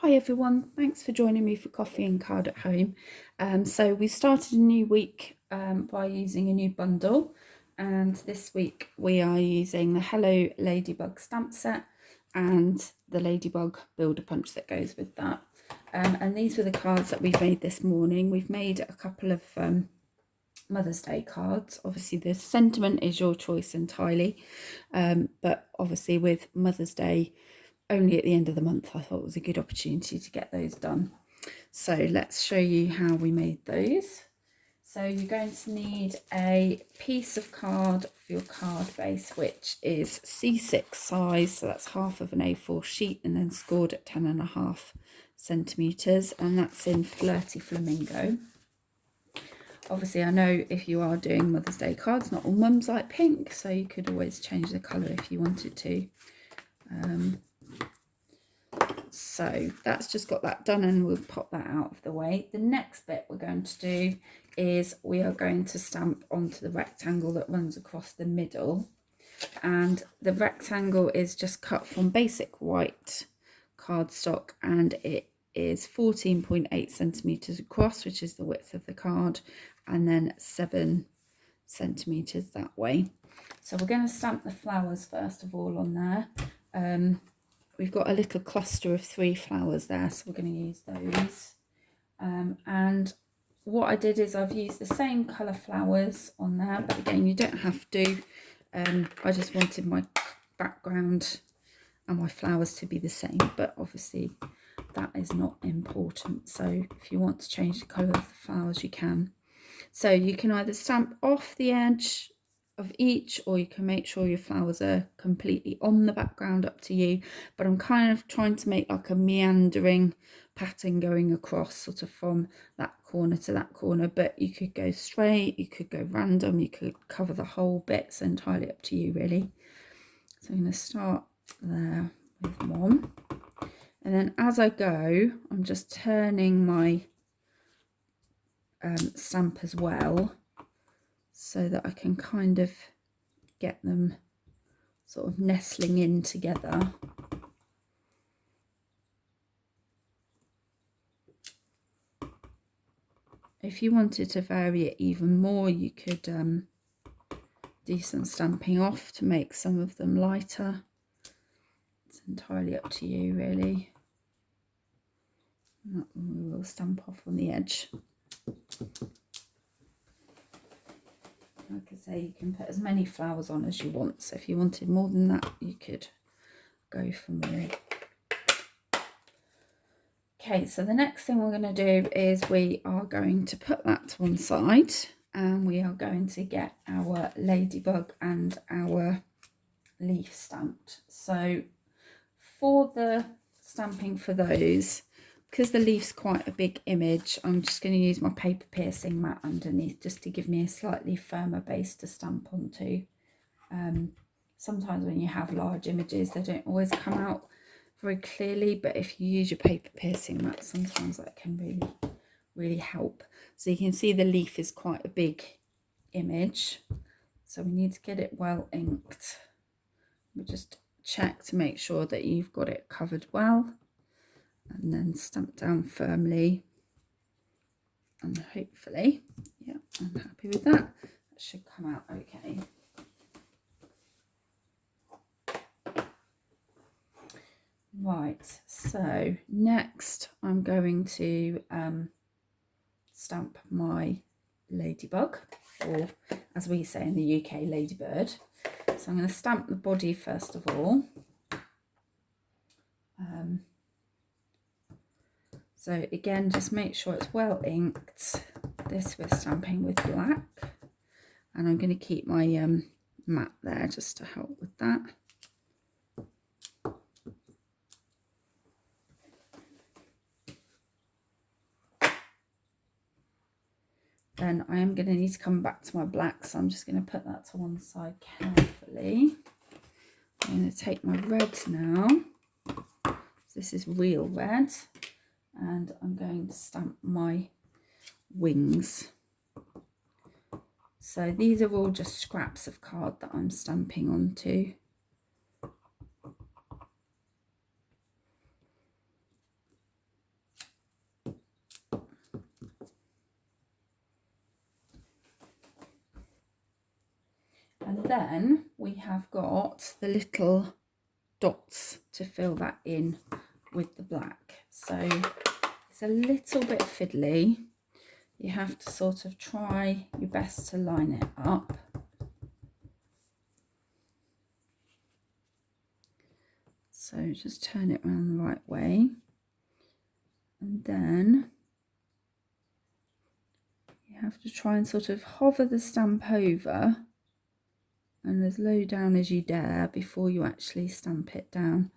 Hi everyone, thanks for joining me for Coffee and Card at Home. So we started a new week by using a new bundle, and this week we are using the Hello Ladybug stamp set and the Ladybug Builder Punch that goes with that. And these were the cards that we've made this morning. We've made a couple of Mother's Day cards. Obviously the sentiment is your choice entirely, but obviously with Mother's Day only at the end of the month, I thought it was a good opportunity to get those done. So let's show you how we made those. So you're going to need a piece of card for your card base, which is C6 size, so that's half of an A4 sheet and then scored at 10.5 centimetres, and that's in Flirty Flamingo. Obviously I know if you are doing Mother's Day cards, not all mums like pink, so you could always change the colour if you wanted to. So that's just got that done, and we'll pop that out of the way. The next bit we're going to do is we are going to stamp onto the rectangle that runs across the middle, and the rectangle is just cut from basic white cardstock, and it is 14.8 centimeters across, which is the width of the card, and then 7 centimeters that way. So we're going to stamp the flowers first of all on there. We've got a little cluster of 3 flowers there, so we're going to use those. And what I did is I've used the same colour flowers on there, but again, you don't have to. I just wanted my background and my flowers to be the same, but obviously that is not important. So if you want to change the colour of the flowers, you can. So you can either stamp off the edge of each, or you can make sure your flowers are completely on the background, up to you. But I'm kind of trying to make like a meandering pattern going across, sort of from that corner to that corner, but you could go straight, you could go random, you could cover the whole bit. It's entirely up to you really. So I'm going to start there with one, and then as I go I'm just turning my stamp as well, so that I can kind of get them sort of nestling in together. If you wanted to vary it even more, you could do some stamping off to make some of them lighter. It's entirely up to you really. And that one we will stamp off on the edge. Like I say, you can put as many flowers on as you want, so if you wanted more than that, you could go for more. Okay, so the next thing we're going to do is we are going to put that to one side, and we are going to get our ladybug and our leaf stamped. So for the stamping for those, because the leaf's quite a big image, I'm just going to use my paper piercing mat underneath just to give me a slightly firmer base to stamp onto. Sometimes when you have large images, they don't always come out very clearly, but if you use your paper piercing mat, sometimes that can really help. So you can see the leaf is quite a big image, so we need to get it well inked. We just check to make sure that you've got it covered well, and then stamp down firmly, and hopefully, yeah, I'm happy with that. That should come out okay. Right, so next I'm going to stamp my ladybug, or as we say in the UK, ladybird. So I'm going to stamp the body first of all. So again, just make sure it's well inked. This we're stamping with black, and I'm going to keep my mat there just to help with that. Then I am going to need to come back to my black, so I'm just going to put that to one side carefully. I'm going to take my red now. This is real red, and I'm going to stamp my wings. So these are all just scraps of card that I'm stamping onto. then we have got the little dots to fill that in with the black. So it's a little bit fiddly. You have to sort of try your best to line it up. So just turn it around the right way. And then you have to try and sort of hover the stamp over and as low down as you dare before you actually stamp it down.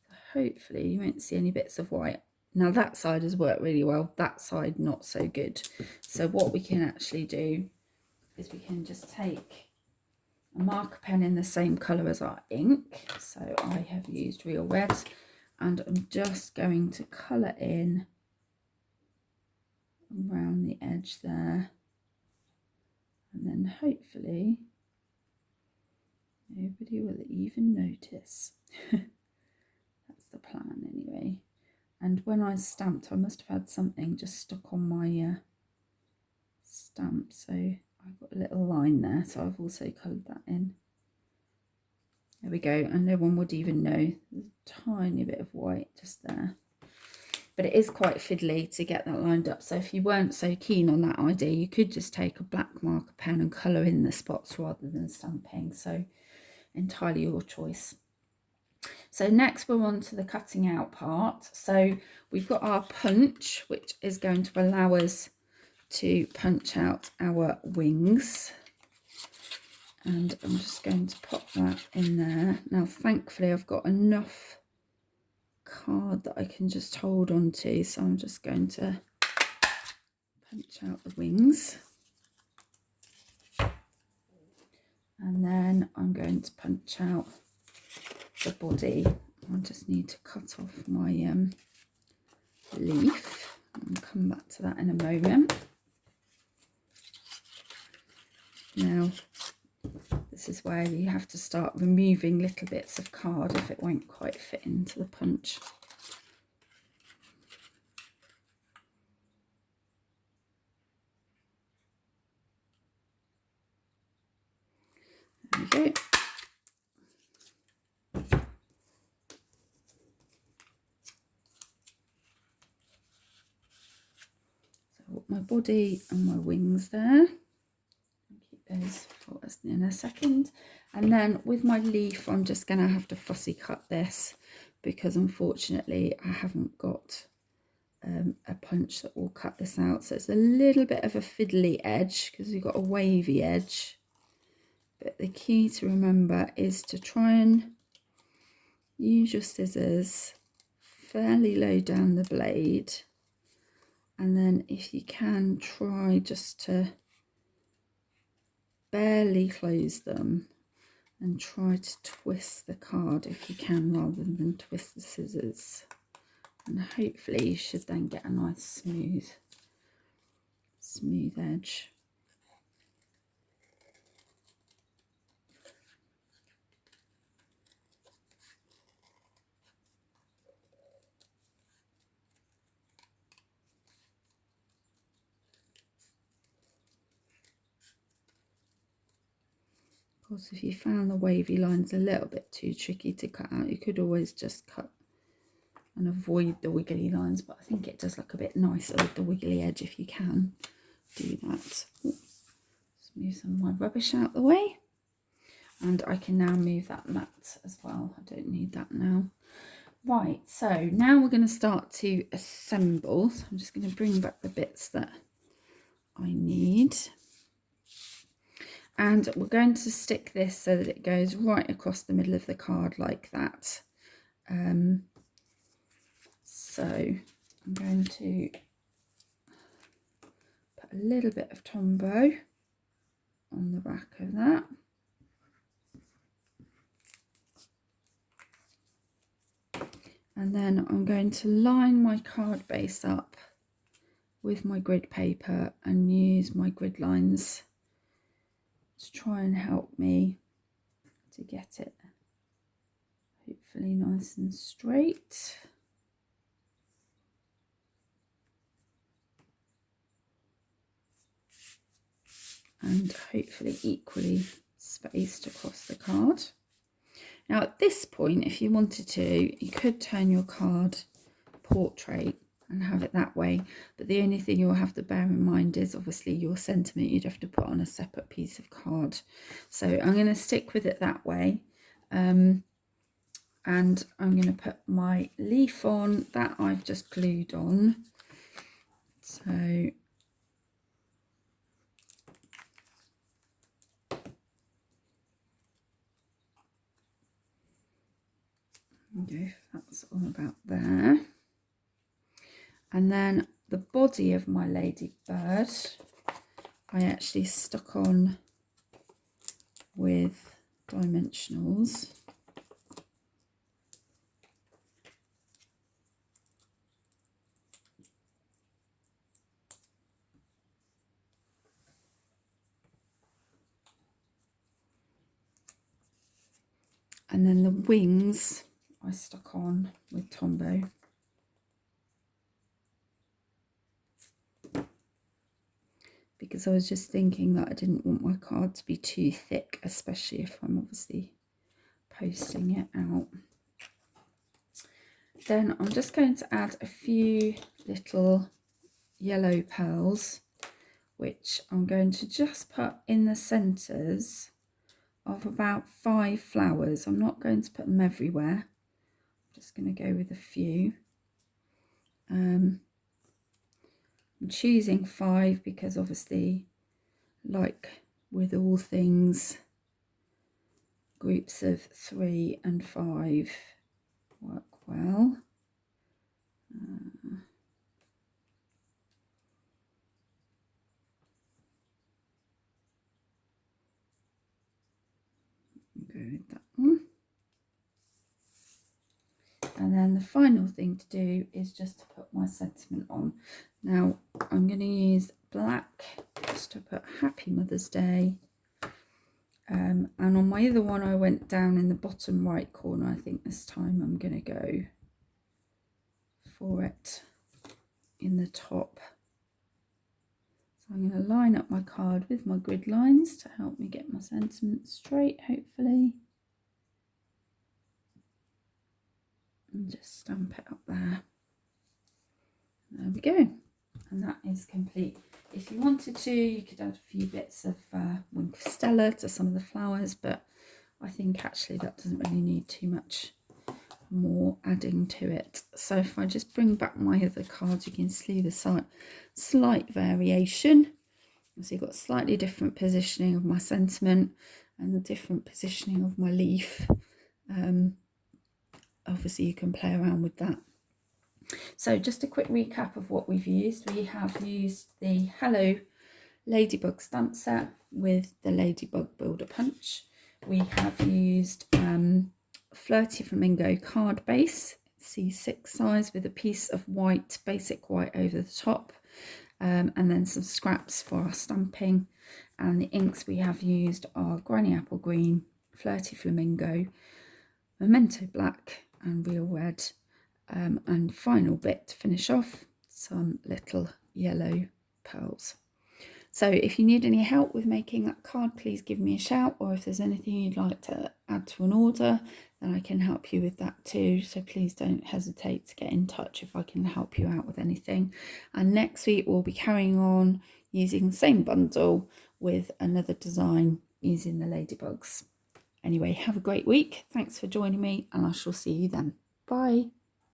So hopefully you won't see any bits of white. Now that side has worked really well, that side not so good. So what we can actually do is we can just take a marker pen in the same colour as our ink. So I have used Real Red, and I'm just going to colour in around the edge there, and then hopefully nobody will even notice. That's the plan anyway. And when I stamped, I must have had something just stuck on my stamp, so I've got a little line there, so I've also coloured that in. There we go, and no one would even know. There's a tiny bit of white just there. But it is quite fiddly to get that lined up. So if you weren't so keen on that idea, you could just take a black marker pen and colour in the spots rather than stamping. So entirely your choice. So next we're on to the cutting out part. So we've got our punch, which is going to allow us to punch out our wings. And I'm just going to pop that in there. Now thankfully I've got enough card that I can just hold on to, so I'm just going to punch out the wings, and then I'm going to punch out the body. I just need to cut off my leaf. I'll come back to that in a moment. Now this is where you have to start removing little bits of card if it won't quite fit into the punch. There we go. So my body and my wings there. Those for us in a second, and then with my leaf I'm just going to have to fussy cut this because unfortunately I haven't got a punch that will cut this out, so it's a little bit of a fiddly edge because we've got a wavy edge. But the key to remember is to try and use your scissors fairly low down the blade, and then if you can try just to barely close them and try to twist the card if you can rather than twist the scissors, and hopefully you should then get a nice smooth edge. Of course, if you found the wavy lines a little bit too tricky to cut out, you could always just cut and avoid the wiggly lines, but I think it does look a bit nicer with the wiggly edge if you can do that. Just move some of my rubbish out the way, and I can now move that mat as well. I don't need that now. Right, so now we're going to start to assemble. So I'm just going to bring back the bits that I need. And we're going to stick this so that it goes right across the middle of the card like that. So I'm going to put a little bit of Tombow on the back of that. And then I'm going to line my card base up with my grid paper and use my grid lines to try and help me to get it hopefully nice and straight. And hopefully equally spaced across the card. Now at this point, if you wanted to, you could turn your card portrait and have it that way, but the only thing you'll have to bear in mind is obviously your sentiment you'd have to put on a separate piece of card. So I'm going to stick with it that way, and I'm going to put my leaf on that I've just glued on. So okay, that's all about there. And then the body of my ladybird I actually stuck on with dimensionals. And then the wings I stuck on with Tombow. Because I was just thinking that I didn't want my card to be too thick, especially if I'm obviously posting it out. Then I'm just going to add a few little yellow pearls, which I'm going to just put in the centres of about 5 flowers. I'm not going to put them everywhere. I'm just going to go with a few. I'm choosing 5 because obviously, like with all things, groups of 3 and 5 work well. Go with that one. And then the final thing to do is just to put my sentiment on. Now I'm going to use black just to put Happy Mother's Day. And on my other one I went down in the bottom right corner. I think this time I'm going to go for it in the top. So I'm going to line up my card with my grid lines to help me get my sentiment straight, hopefully. And just stamp it up there. There we go. And that is complete. If you wanted to, you could add a few bits of Wink of Stella to some of the flowers, but I think actually that doesn't really need too much more adding to it. So if I just bring back my other cards, you can see the slight variation. So you've got slightly different positioning of my sentiment and the different positioning of my leaf. Obviously you can play around with that. So just a quick recap of what we've used. We have used the Hello Ladybug stamp set with the Ladybug Builder Punch. We have used Flirty Flamingo card base, C6 size, with a piece of white, basic white over the top, and then some scraps for our stamping. And the inks we have used are Granny Apple Green, Flirty Flamingo, Memento Black and Real Red, and final bit to finish off, some little yellow pearls. So if you need any help with making that card, please give me a shout, or if there's anything you'd like to add to an order, then I can help you with that too. So please don't hesitate to get in touch if I can help you out with anything. And next week we'll be carrying on using the same bundle with another design using the ladybugs. Anyway, have a great week. Thanks for joining me, and I shall see you then. Bye.